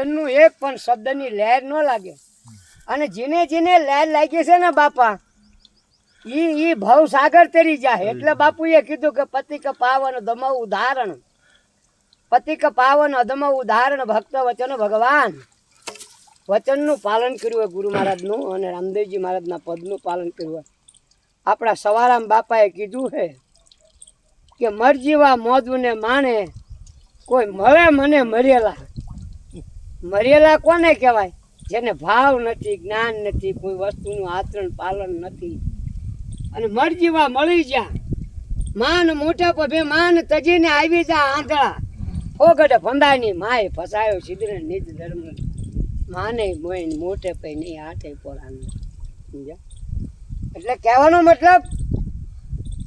નું એક પણ શબ્દની લહેર ન લાગે. અને જેને જેને લહેર લાગી છે ને બાપા, ઈ ભવ સાગર તરી જાય. એટલે બાપુએ કીધું કે પતિ કે પાવન અધમ ઉદાહરણ, પતિ કે પાવન અધમ ઉદાહરણ, ભક્ત વચન ભગવાન. વચનનું પાલન કર્યું હોય ગુરુ મહારાજનું, અને રામદેવજી મહારાજના પદનું પાલન કર્યું હોય. આપણા સવારામ બાપાએ કીધું છે કે મરજીવા મોજને માણે, કોઈ મળે મને મરેલા. મરેલા કોને કહેવાય? જેને ભાવ નથી, જ્ઞાન નથી, કોઈ વસ્તુનું આચરણ પાલન નથી. અને મરજીવા મળી જા, માન મોટા પભે માન તજીને આવી જા આંધળા. ફોગડ ફંદાની માય ફસાયો સિદ્ધ નિજ ધર્મ, માને મોઈને મોટે પે નહીં આટે પોરાન. સમજ્યા? એટલે કહેવાનો મતલબ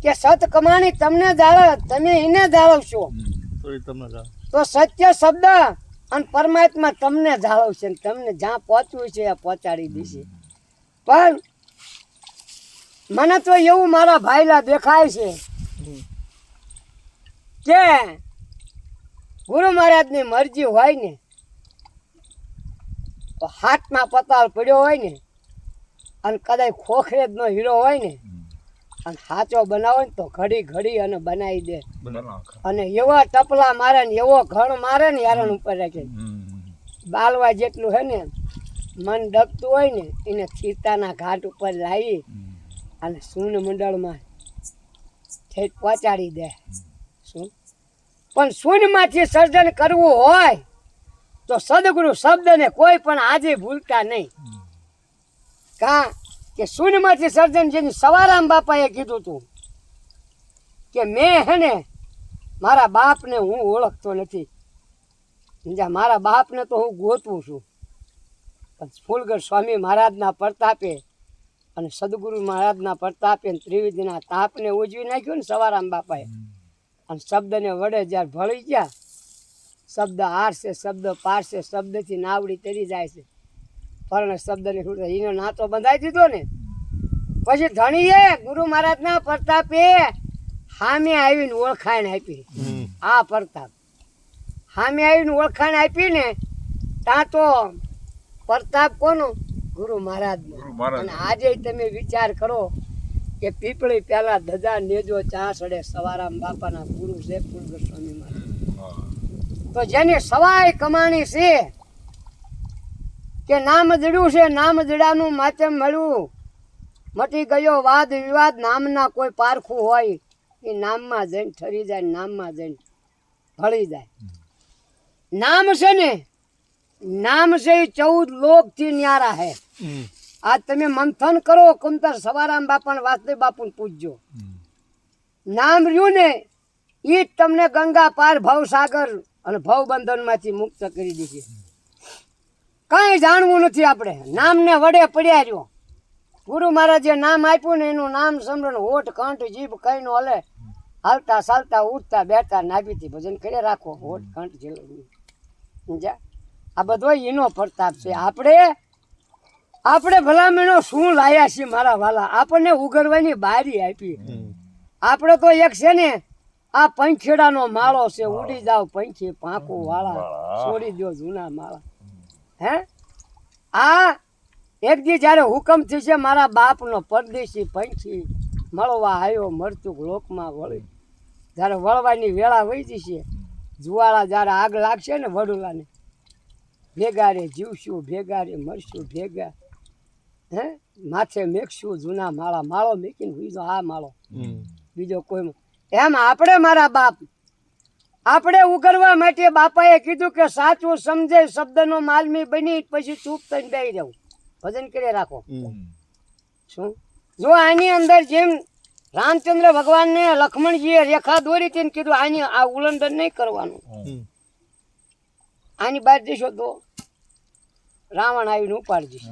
કે સત કમાણી તમને જાળવ, તમે એને જાળવશો તો સત્ય શબ્દ અને પરમાત્મા તમને જાળવશે, તમને જ્યાં પહોંચવું છે એ પહોંચાડી દેશે. પણ મને તો એવું મારા ભાઈલા દેખાય છે કે ગુરુ મહારાજની મરજી હોય ને તો હાથમાં પતાળ પડ્યો હોય ને, અને કદાચ ખોખરે જ નો હીરો હોય ને, અને સાચો બનાવો ને તો ઘડી ઘડી અને બનાવી દે. અને એવા ટપલા મારે ને એવો ઘણ મારે ને યારણ ઉપર રાખે. બાલવા જેટલું હે ને મન ડગતું હોય ને એને ખીરતાના ઘાટ ઉપર લાવી અને સૂન મંડળમાં ઠેઠ પહોંચાડી દે. શું પણ શૂન્યમાંથી સર્જન કરવું હોય તો સદગુરુ શબ્દને કોઈ પણ આજે ભૂલતા નહીં. કા કે શૂન્યમાંથી સર્જન, જેની સવારામ બાપાએ કીધું હતું કે મેં હે ને મારા બાપને હું ઓળખતો નથી, મારા બાપને તો હું ગોતવું છું. પણ ફૂલગઢ સ્વામી મહારાજના પ્રતાપે અને સદગુરુ મહારાજના પ્રતાપે ત્રિવેદીના તાપને ઉજવી નાખ્યો ને સવારામ બાપાએ. અને શબ્દને વડે જ્યારે ભળી ગયા, શબ્દ હારશે, શબ્દ પારશે, શબ્દથી નાવડી તરી જાય છે. પણ શબ્દને એનો નાતો બંધાઈ દીધો ને. પછી ધણીએ ગુરુ મહારાજના પ્રતાપે સામે આવીને ઓળખાણ આપી. આ પ્રતાપ સામે આવીને ઓળખાણ આપી ને, ત્યાં તો પ્રતાપ કોનો? ગુરુ મહારાજનો. અને આજે તમે વિચાર કરો કે પીપળી પેલા ધજા નેજો ચા સડે, સવારામ બાપાના ગુરુ છે ફૂલગઢ સ્વામી મહારાજ. તો જેની સવાય કમાણી છે કે નામ જડ્યું છે, નામ જડાનું માચમ મળ્યું, મટી ગયો વાદ વિવાદ. નામના કોઈ પારખું હોય એ નામમાં જઈને ઠરી જાય, નામમાં જઈને ભળી જાય. નામ છે ને, નામ છે એ 14 લોકથી ન્યારા હે. આજ તમે મંથન કરો, કુંતર સવારામ બાપા વાસુદેવ બાપુને પૂછજો. નામ રહ્યું ને એ જ તમને ગંગા પાર ભવસાગર અને ભવબંધનમાંથી મુક્ત કરી દેશે. કઈ જાણવું નથી આપણે, નામને વડે પડ્યા રહ્યો. ગુરુ મહારાજે નામ આપ્યું ને એનું નામ સમરણ, હોઠ કંઠ જીભ કઈ નો હલે, હાલતા ચાલતા ઉઠતા બેઠતા નાભીથી ભજન કરી રાખો. હોઠ કંઠ સમજ્યા? આ બધો એનો પ્રતાપ છે. આપણે ભલામણો શું લાયા છીએ મારા વાલા? આપણને ઉગરવાની બારી આપી. આપણે તો એક છે ને આ પંખેડાનો માળો છે, ઉડી જાવ પંખી પાંખું વાળા, છોડી દો જૂના માળા. હે આ એક દી જયારે હુકમ થશે મારા બાપનો પરદેશી પંખી મળવા આવ્યો, મરચુક લોકમાં વળી. જયારે વળવાની વેળા વહી જશે, જુવાળા જયારે આગ લાગશે ને વડુલાને, ભેગા રે જીવશું, ભેગા રે મરશું, ભેગા હે માથે મેકશું જૂના માળા. માળો મેકીને બીજો આ માળો, બીજો કોઈ. એમ આપણે મારા બાપ આપણે ઉગરવા માટે બાપાએ કીધું કે સાચું સમજે શબ્દનો માલમી બની પછી ચૂપ થઈને બેસી જાવ, ભજન કરી રાખો. શું જો આની અંદર જેમ રામચંદ્ર ભગવાનને લક્ષ્મણજીએ રેખા દોરી હતી ને કીધું આની આ ઉલ્લંઘન નહીં કરવાનું, આની બહાર જશો તો રાવણ આવીને ઉપાડી જશે.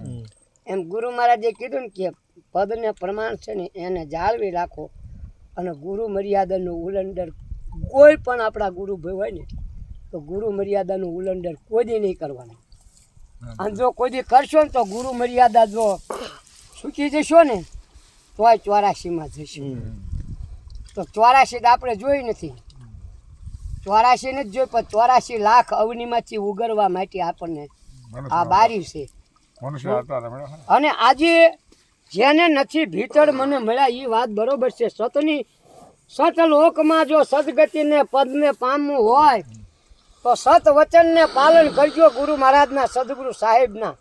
એમ ગુરુ મહારાજે કીધું ને કે પદને પ્રમાણ છે ને એને જાળવી રાખો. અને ગુરુ મર્યાદાનું ઉલ્લંઘન કોઈ પણ આપણા ગુરુ ભાઈ હોય ને તો ગુરુ મર્યાદાનું ઉલ્લંઘન કોઈ દી નહીં કરવાનું. અને જો કોઈ દી કરશો ને તો ગુરુ મર્યાદા જો ચૂકી જશો ને તોય 84માં જશો. તો 84 આપણે જોઈ નથી. 84 ને જ જોઈ પણ 84 લાખ અવનીમાંથી ઉગરવા માટે આપણને આ બારી છે. અને આજે જેને નથી ભીતર મને મળ્યા એ વાત બરોબર છે. સતલોકમાં જો સદગતિને પદને પામવું હોય તો સત વચનને પાલન કરજો. ગુરુ મહારાજના, સદગુરુ સાહેબના,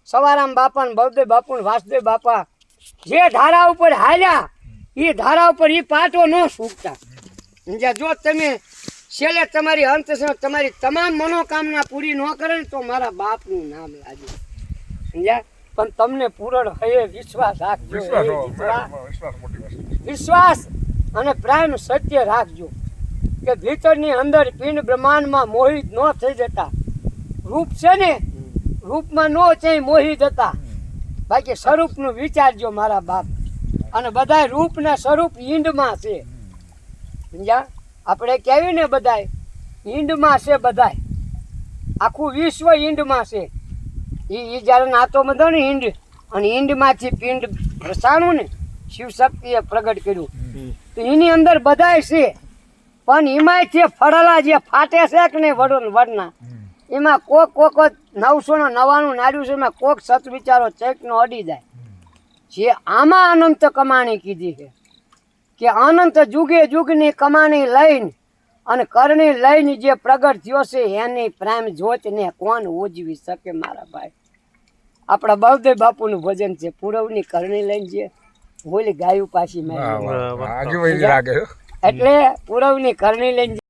સવારામ બાપા ને બળદેવ બાપુ ને વાસુદેવ બાપા જે ધારા ઉપર હાલ્યા એ ધારા ઉપર એ પાટો ન છૂટતા. જો તમે છેલ્લે તમારી અંત તમારી તમામ મનોકામના પૂરી ન કરે ને તો મારા બાપનું નામ લાગે. સમજ્યા? પણ તમને પૂરણ હૈયે વિશ્વાસ રાખજો. વિશ્વાસ અને પ્રેમ સત્ય રાખજો કે ભીતરની અંદર પિંડ બ્રહ્માંડમાં મોહિત ન થઈ જતા. રૂપ છે ને, રૂપમાં ન છે મોહિત હતા. બાકી સ્વરૂપનું વિચારજો મારા બાપ. અને બધાય રૂપના સ્વરૂપ ઈંડમાં છે. સમજ્યા? આપણે કહેવી ને બધાય ઈંડમાં છે. બધાય આખું વિશ્વ ઈંડમાં છે. એ જ્યારે નાતો બધો ને ઈંડ, અને ઈંડમાંથી પિંડ રસાણું ને શિવ શક્તિએ પ્રગટ કર્યું તો એની અંદર બધાય છે. પણ એમાંય ફળેલા જે ફાટે છે કે નહીં વડના એમાં કોક 999 નાડ્યું છે. એમાં કોક સત વિચારો ચેકનો અડી જાય. જે આમાં અનંત કમાણી કીધી છે કે અનંત જુગે જુગની કમાણી લઈને અને કરણી લઈને જે પ્રગટ થયો છે એની પ્રેમ જોતને કોણ ઉજવી શકે મારા ભાઈ. આપણા બળદેવ બાપુનું ભજન છે, પૂરવની કરણી લઈને જે બોલી ગાયું પાછી મેં. એટલે પૂરવની કરણી લઈને